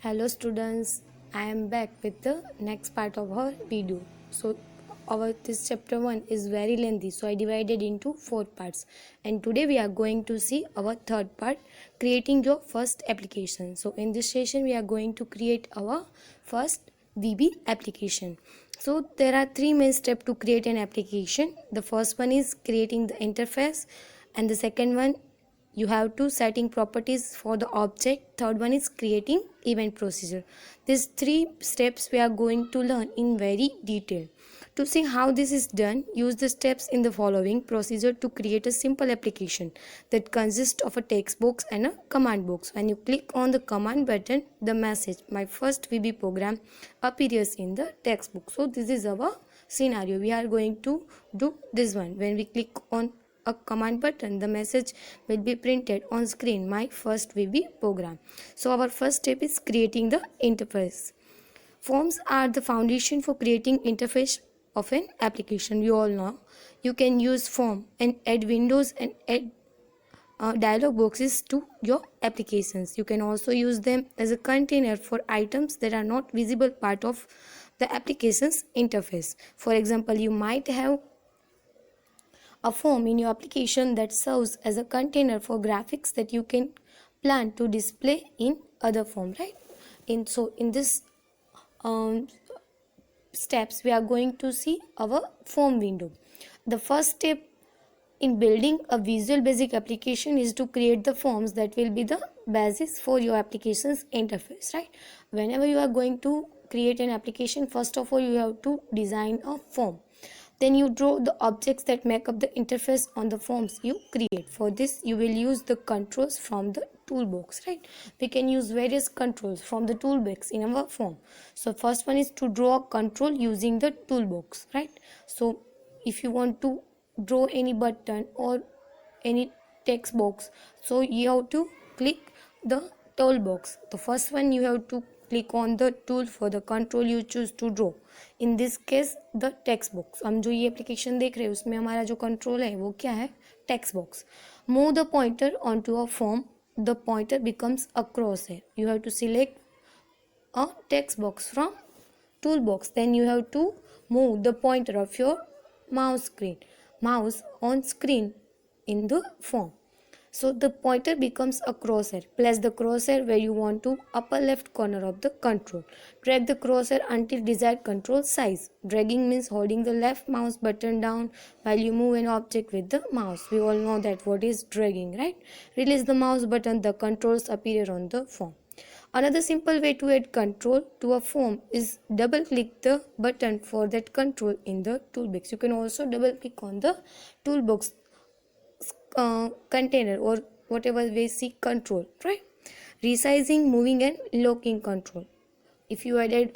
Hello students, I am back with the next part of our video. So our this chapter 1 is very lengthy, so I divided into 4 parts, and today we are going to see our third part, creating your first application. So in this session we are going to create our first VB application. So there are 3 main steps to create an application. The first one is creating the interface, and the second one you have to setting properties for the object. Third one is creating event procedure. These 3 steps we are going to learn in very detail. To see how this is done, use the steps in the following procedure to create a simple application that consists of a text box and a command box. When you click on the command button, the message my first VB program appears in the text box. So this is our scenario. We are going to do this one. When we click on a command button, the message will be printed on screen, my first VB program. So our first step is creating the interface. Forms are the foundation for creating interface of an application. We all know you can use form and add windows and add dialog boxes to your applications. You can also use them as a container for items that are not visible part of the application's interface. For example, you might have a form in your application that serves as a container for graphics that you can plan to display in other form, right? In this um, steps we are going to see our form window. The first step in building a Visual Basic application is to create the forms that will be the basis for your application's interface, right? Whenever you are going to create an application, first of all you have to design a form. Then you draw the objects that make up the interface on the forms you create. For this, you will use the controls from the toolbox, right? We can use various controls from the toolbox in our form. So first one is to draw a control using the toolbox, right? So if you want to draw any button or any text box, so you have to click the toolbox. The first one you have to click on the tool for the control you choose to draw. In this case the text box. हम जो ये application देख रहे हैं उसमें हमारा जो control है वो क्या है, text box. Move the pointer on to a form, the pointer becomes a cross है. You have to select a text box from tool box, then you have to move the pointer of your mouse on screen in the form. So the pointer becomes a crosshair. Place the crosshair where you want to, upper left corner of the control. Drag the crosshair until desired control size. Dragging means holding the left mouse button down while you move an object with the mouse. We all know that what is dragging, right? Release the mouse button, the controls appear on the form. Another simple way to add control to a form is double click the button for that control in the toolbox. You can also double click on the toolbox container or whatever we see control, right? Resizing, moving and locking control. If you added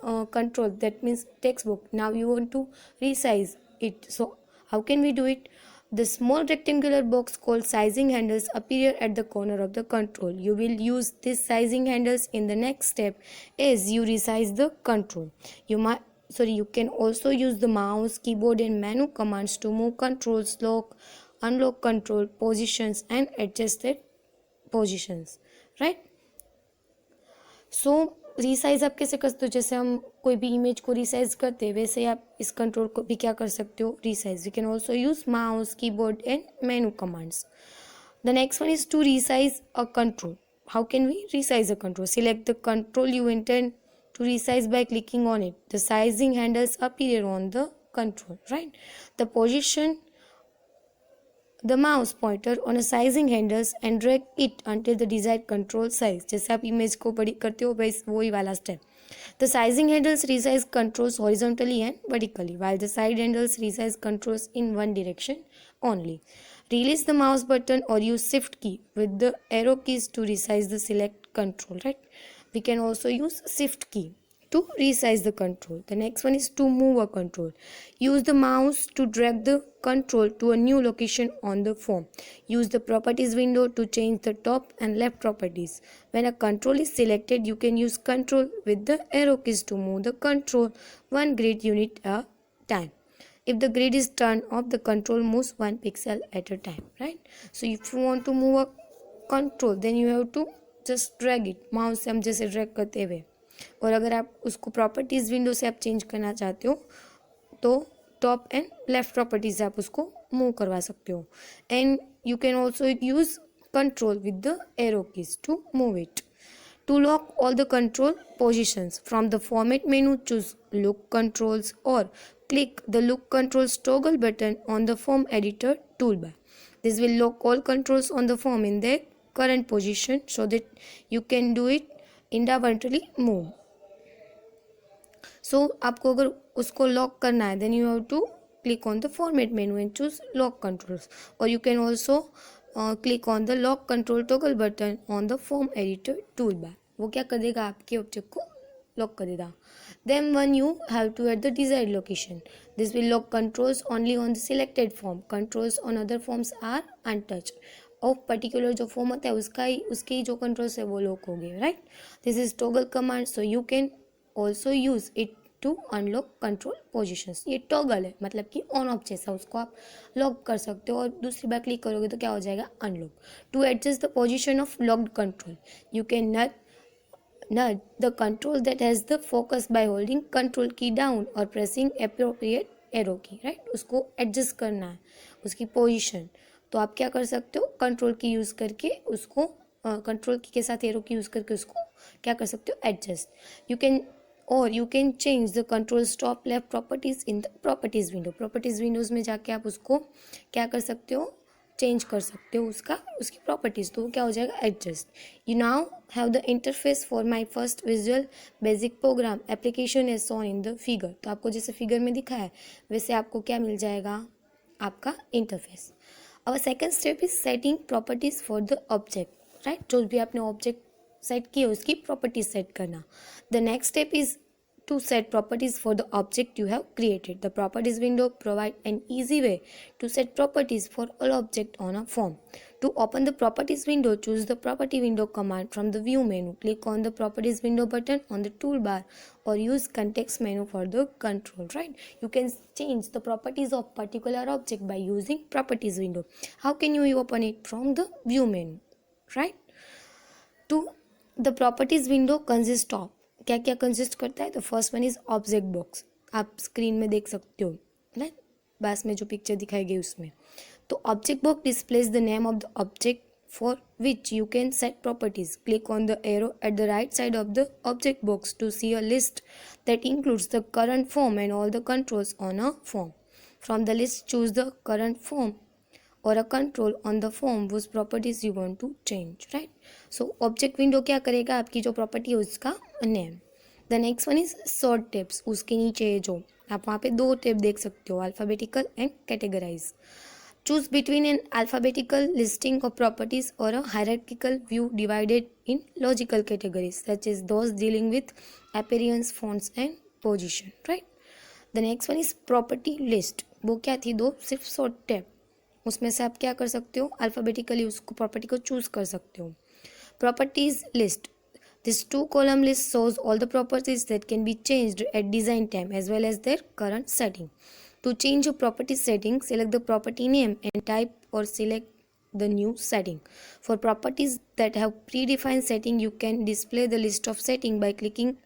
a control, that means textbook, now you want to resize it. So how can we do it? The small rectangular box called sizing handles appear at the corner of the control. You will use these sizing handles in the next step as you resize the control. You can also use the mouse, keyboard and menu commands to move controls, lock, unlock control positions and adjusted positions, right? So resize आप कैसे करते हो? जैसे हम कोई भी image को resize करते हैं वैसे आप इस कंट्रोल को भी क्या कर सकते हो, resize. You can also use mouse, keyboard and menu commands. The next one is to resize a control. How can we resize a control? Select the control you intend to resize by clicking on it. The sizing handles appear on the control, right? The position the mouse pointer on a sizing handles and drag it until the desired control size. जैसे आप image को बड़ी करते हो वैसे वही वाला step. The sizing handles resize controls horizontally and vertically, while the side handles resize controls in one direction only. Release the mouse button or use shift key with the arrow keys to resize the select control, right? We can also use shift key to resize the control. The next one is to move a control. Use the mouse to drag the control to a new location on the form. Use the properties window to change the top and left properties. When a control is selected, you can use control with the arrow keys to move the control one grid unit at a time. If the grid is turned off, the control moves one pixel at a time, right? So if you want to move a control, then you have to just drag it, mouse से हम जैसे drag करते हुए। और अगर आप उसको properties window से आप चेंज करना चाहते हो तो टॉप एंड लेफ्ट प्रॉपर्टीज से आप उसको मूव करवा सकते हो। And you can also use control with the arrow keys to move it. To lock all the control positions from the format menu, choose look controls or click the look controls toggle button on the form editor toolbar. This will lock all controls on the form in their current position so that you can do it independently move. So आपको अगर उसको lock करना है then you have to click on the format menu and choose lock controls, or you can also click on the lock control toggle button on the form editor toolbar. वो क्या कर देगा, आपके ऑब्जेक्ट को lock कर देगा. Then one you have to add the desired location. This will lock controls only on the selected form. Controls on other forms are untouched. और particular जो फॉर्म होता है उसके जो कंट्रोल्स है वो लॉक हो गए, right. This is toggle command, so you can also use it to unlock control positions. ये टॉगल है, मतलब कि ऑन ऑफ जैसा, उसको आप लॉक कर सकते हो और दूसरी बार क्लिक करोगे तो क्या हो जाएगा, unlock. To adjust the position of locked control you can nudge the control that has the focus by holding control key down or pressing appropriate arrow key, right. उसको एडजस्ट करना है उसकी पोजीशन, तो आप क्या कर सकते हो, कंट्रोल की यूज़ करके उसको कंट्रोल की के साथ एरो की यूज़ करके उसको क्या कर सकते हो, adjust. You can change the control stop left properties in the properties window. Properties Windows में जाके आप उसको क्या कर सकते हो, चेंज कर सकते हो उसकी प्रॉपर्टीज़, तो क्या हो जाएगा, adjust. You now have the interface for my first Visual Basic program application as shown in the figure. तो आपको जैसे फिगर में दिखा है वैसे आपको क्या मिल जाएगा, आपका इंटरफेस. और second step is setting properties for the object, right. जो भी आपने ऑब्जेक्ट सेट किए उसकी प्रॉपर्टीज सेट करना. The next step is to set properties for the object you have created. The properties window provides an easy way to set properties for all objects on a form. To open the properties window, choose the property window command from the view menu. Click on the properties window button on the toolbar or use context menu for the control, right. You can change the properties of particular object by using properties window. How can you open it? From the view menu, right. To the properties window consists of, क्या क्या consist करता है, तो first one is object box. आप screen में देख सकते हो ना, बस में जो पिक्चर दिखाई गई उसमें. तो object box displays the name of the object for which you can set properties. Click on the arrow at the right side of the object box to see a list that includes the current form and all the controls on a form. From the list choose the current form or a control on the form whose properties you want to change, right. So object window क्या करेगा, आपकी जो property है उसका name. The next one is sort tapes. उसके नीचे जो आप वहाँ पे दो टेप देख सकते हो, alphabetical and categorize. Choose between an alphabetical listing of properties or a hierarchical view divided in logical categories such as those dealing with appearance, fonts and position, right. The next one is property list. वो क्या थी, दो सिर्फ sort tape, उसमें से आप क्या कर सकते हो, अल्फ़ाबेटिकली उसको प्रॉपर्टी को चूज कर सकते हो. Properties list. This two column list shows all the properties that can be changed at design time as well as their current setting. To change a property setting, select the property name and type or select the new setting. For properties that have predefined setting, you can display the list of setting by clicking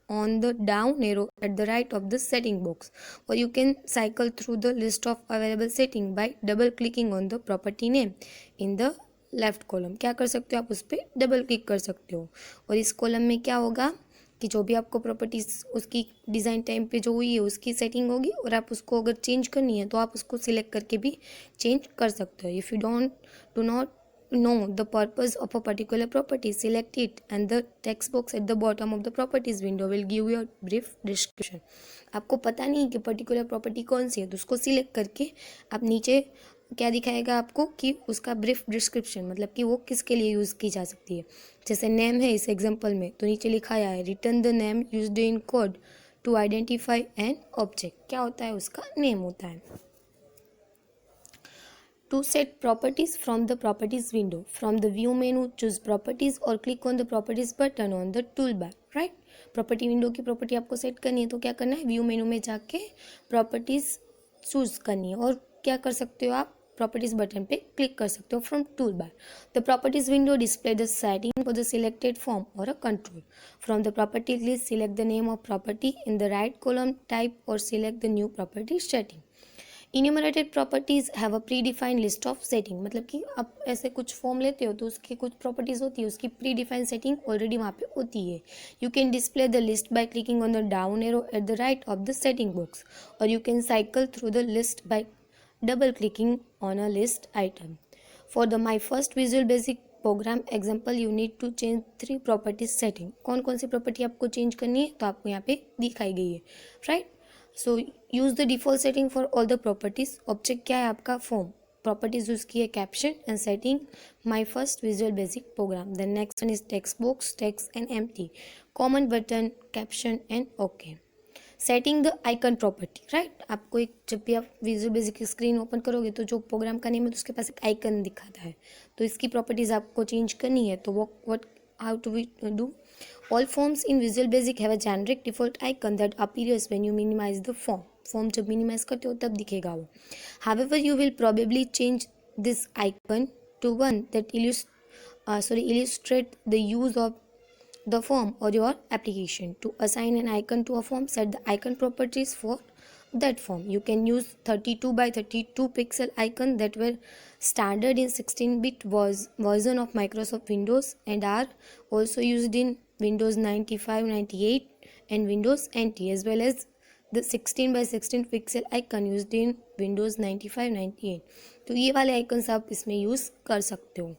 on the down arrow at the right of the setting box, or you can cycle through the list of available setting by double clicking on the property name in the left column. क्या कर सकते हो, आप उस पर double click कर सकते हो और इस कॉलम में क्या होगा कि जो भी आपको प्रॉपर्टीज उसकी डिज़ाइन टाइम पे जो हुई है उसकी सेटिंग होगी, और आप उसको अगर चेंज करनी है तो आप उसको सिलेक्ट करके भी चेंज कर सकते हो. If you do not know the purpose of a particular property, select it and the text box at the bottom of the properties window will give you a brief description. आपको पता नहीं कि particular property कौन सी है तो उसको select करके आप नीचे क्या दिखाएगा आपको कि उसका ब्रीफ डिस्क्रिप्शन, मतलब कि वो किसके लिए यूज़ की जा सकती है. जैसे नेम है इस एग्जांपल में, तो नीचे लिखा है return the name used in code to identify an object. क्या होता है, उसका नेम होता है. To set properties from the properties window, from the view menu choose properties or click on the properties button on the toolbar, right. Property window की property आपको set करनी है तो क्या करना है, व्यू मेनू में जाके प्रॉपर्टीज चूज करनी है और क्या कर सकते हो, आप प्रॉपर्टीज बटन पे क्लिक कर सकते हो from toolbar. The properties window display the setting for the selected form or a control. From the properties list select the name of property in the right column type or select the new property setting. Enumerated properties have a predefined list of setting. मतलब कि आप ऐसे कुछ form लेते हो तो उसकी कुछ प्रॉपर्टीज होती है, उसकी प्री डिफाइंड सेटिंग ऑलरेडी वहाँ पे होती है. You can display the list by clicking on the down arrow at the right of the setting box, और you can cycle through the list by double clicking on a list item. For the my first Visual Basic program example you need to change 3 properties setting. कौन कौन सी property आपको change करनी है तो आपको यहाँ पे दिखाई गई है, right. So use the default setting for all the properties. Object क्या है आपका? फॉर्म. प्रॉपर्टीज यूज़ की है caption and setting my first Visual Basic program. Then next one is text box, text and empty, command button, caption and okay. Setting the icon property, right. आपको एक जब भी आप विजुअल बेसिक स्क्रीन ओपन करोगे तो जो programme का name है तो उसके पास एक आइकन दिखाता है, तो इसकी प्रॉपर्टीज आपको चेंज करनी है. तो what how to we do? All forms in Visual Basic have a generic default icon that appears when you minimize the form. Form जब मिनिमाइज करते हो तब दिखेगा वो. However, you will probably change this icon to one that illustrate the use of the form or your application. To assign an icon to a form, set the icon properties for that form. You can use 32 by 32 pixel icon that were standard in 16-bit version of Microsoft Windows and are also used in Windows 95, 98 and Windows NT, as well as the 16 by 16 pixel icon used in Windows 95, 98. तो ये वाले icons आप इसमें use कर सकते हो.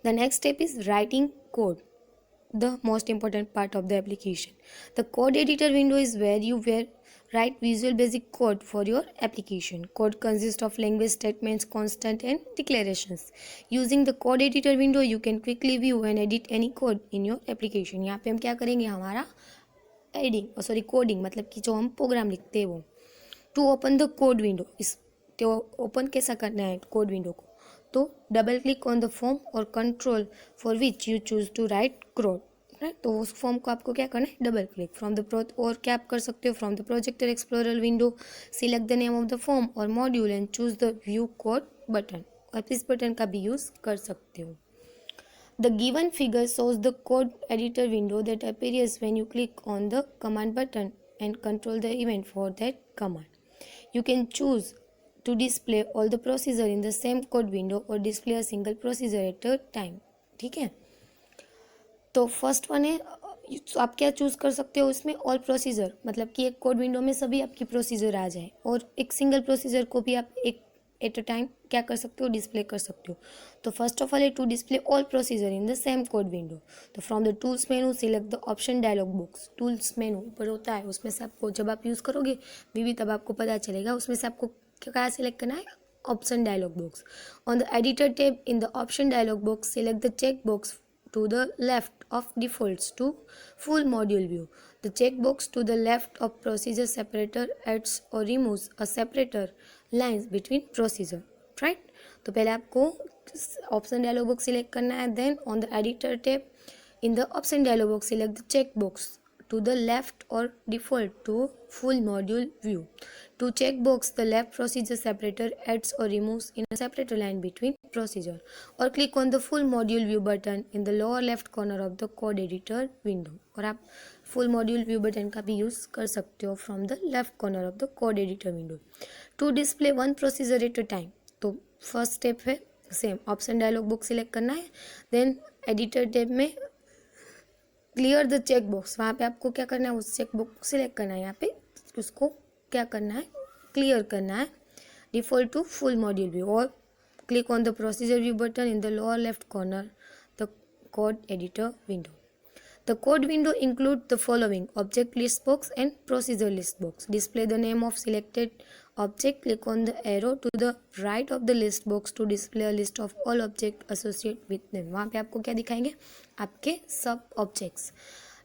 The next step is writing code, the most important part of the application. The code editor window is where you write Visual Basic code for your application. Code consists of language statements, constant and declarations. Using the code editor window, you can quickly view and edit any code in your application. यहाँ पे हम क्या करेंगे, हमारा coding मतलब कि जो हम प्रोग्राम लिखते हैं वो. To open the code window, इस तो ओपन कैसा करना है कोड विंडो को, तो double click on the form or control for which you choose to write code, right. तो उस फॉर्म को आपको क्या करना है, डबल क्लिक फ्रॉम द और क्या आप कर सकते हो, from the projector explorer window select the name of the form or module and choose the view code button. आप इस बटन का भी यूज़ कर सकते हो. The given figure shows the code editor window that appears when you click on the command button and control the event for that command. You can choose to display all the procedure in the same code window or display a single procedure at a time. ठीक है. तो first one है, तो आप क्या choose कर सकते हो उसमें, ऑल प्रोसीजर, मतलब कि एक कोड विंडो में सभी आपकी प्रोसीजर आ जाए, और एक सिंगल प्रोसीजर को भी आप एक एट अ टाइम क्या कर सकते हो, डिस्प्ले कर सकते हो. तो फर्स्ट ऑफ ऑल है to display all procedure in the same code window. तो from the tools menu select the option dialog box. Tools menu ऊपर होता है, उसमें से आपको जब आप यूज़ करोगे भी तब आपको पता चलेगा, उसमें से आपको क्या सिलेक्ट करना है, option dialog box. On the editor tab in the option dialog box select the check box to the left of defaults to full module view. The checkbox to the left of procedure separator adds or removes a separator lines between procedure, right. तो पहले आपको option dialog box select करना है. Then on the editor tab in the option dialog box select the check box to the left or default to full module view. To checkbox the left procedure separator adds or removes in a separator line between procedure, or click on the full module view button in the lower left corner of the code editor window. और आप full module view button का भी use कर सकते हो from the left corner of the code editor window. To display one procedure at a time, तो first step है same, option dialog book select करना है. देन एडिटर टैब में क्लियर द चेक बॉक्स, वहाँ पे आपको क्या करना है, उस चेक बॉक्स सिलेक्ट करना है, यहाँ पे उसको क्या करना है, क्लियर करना है. Default to full module view, और click on the procedure view button in the lower left corner the code editor window. The code window includes the following: object list box and procedure list box. Display the name of selected object. Click on the arrow to the right of the list box to display a list of all objects associated with them. वहाँ पे आपको क्या दिखाएंगे, आपके सब objects.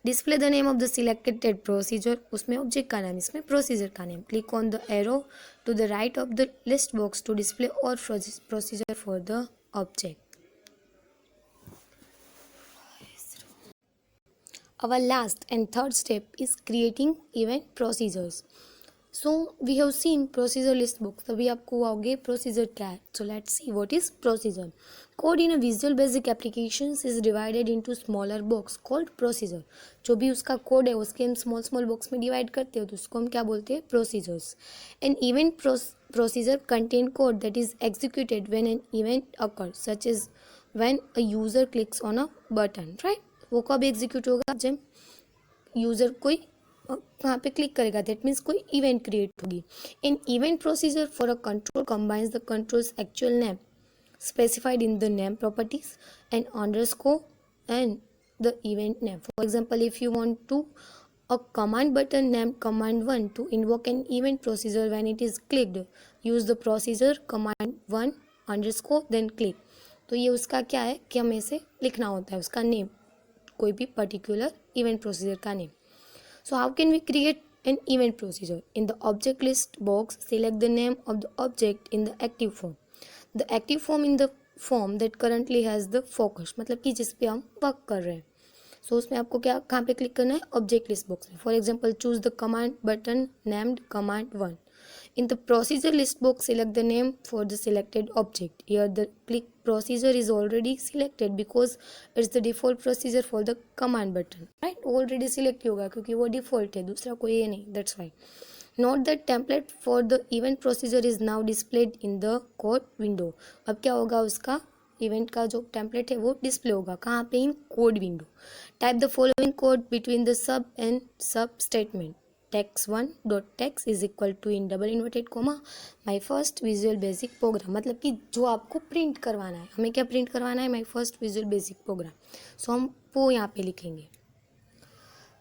Display the name of the selected procedure. उसमें object का नाम, इसमें प्रोसीजर का नाम. Click on the arrow to the right of the list box to display all procedure for the object. Our last and third step is creating event procedures. So we have seen procedure list books, तभी आपको आओगे procedure क्या है. So let's see what is procedure. Code in a Visual Basic applications is divided into smaller box called procedure. जो भी उसका code है उसके हम स्मॉल स्मॉल बॉक्स में डिवाइड करते हो तो उसको हम क्या बोलते हैं, procedures. An event procedure contain code that is executed when an event occurs, such as when a user clicks on a button, right? वो कब एग्जीक्यूट होगा, जब यूज़र कोई वहाँ पे क्लिक करेगा, दैट मीन्स कोई इवेंट क्रिएट होगी. इन event procedure for a control combines the controls actual name specified in the name properties and underscore and the event name. For example, if you want to a command button named command1 to invoke an event procedure when it is clicked, use the procedure command1 underscore then click. तो ये उसका क्या है कि हमें इसे लिखना होता है उसका नेम, कोई भी पर्टिकुलर इवेंट प्रोसीजर का name. So how can we create an event procedure? In the object list box, select the name of the object in the active form. The active form in the form that currently has the focus, मतलब कि जिस पे हम work कर रहे हैं. सो उसमें आपको क्या कहाँ पे क्लिक करना है, ऑब्जेक्ट लिस्ट बॉक्स में. For example choose the command button named command1. In the procedure list box, select the name for the selected object. Here the click procedure is already selected because it's the default procedure for the command button. Right? Already select होगा क्योंकि वो default है, दूसरा कोई है नहीं. That's why. Note that template for the event procedure is now displayed in the code window. अब क्या होगा, उसका इवेंट का जो टेम्पलेट है वो डिस्प्ले होगा कहाँ पे, in code window. Type the following code between the sub end sub statement. text1.text is equal to in double inverted comma my first Visual Basic program. मतलब कि जो आपको प्रिंट करवाना है, हमें क्या प्रिंट करवाना है, my first Visual Basic program. So हम वो यहाँ पे लिखेंगे.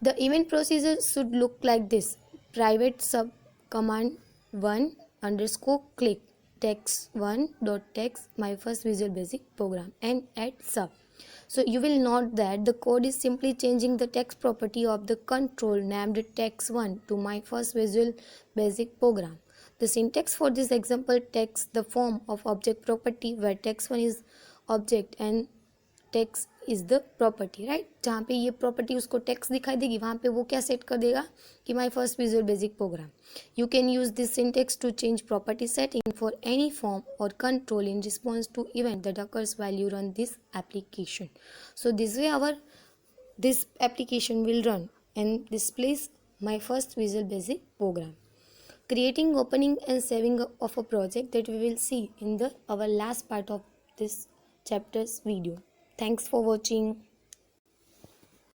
The event procedure should look like this. Private sub command1 underscore click text1.text my first visual basic program and add sub. So you will note that the code is simply changing the text property of the control named text1 to my first visual basic program. The syntax for this example takes the form of object property where text1 is object and text is the property. Right, जहाँ पे ये property उसको takes दिखाई देगी वहाँ पे वो क्या सेट कर देगा कि my first Visual Basic program. You can use this syntax to change property setting for any form or control in response to event that occurs while you run this application. So this way our this application will run and displays my first Visual Basic program. Creating, opening and saving of a project that we will see in the our last part of this chapter's video. Thanks for watching.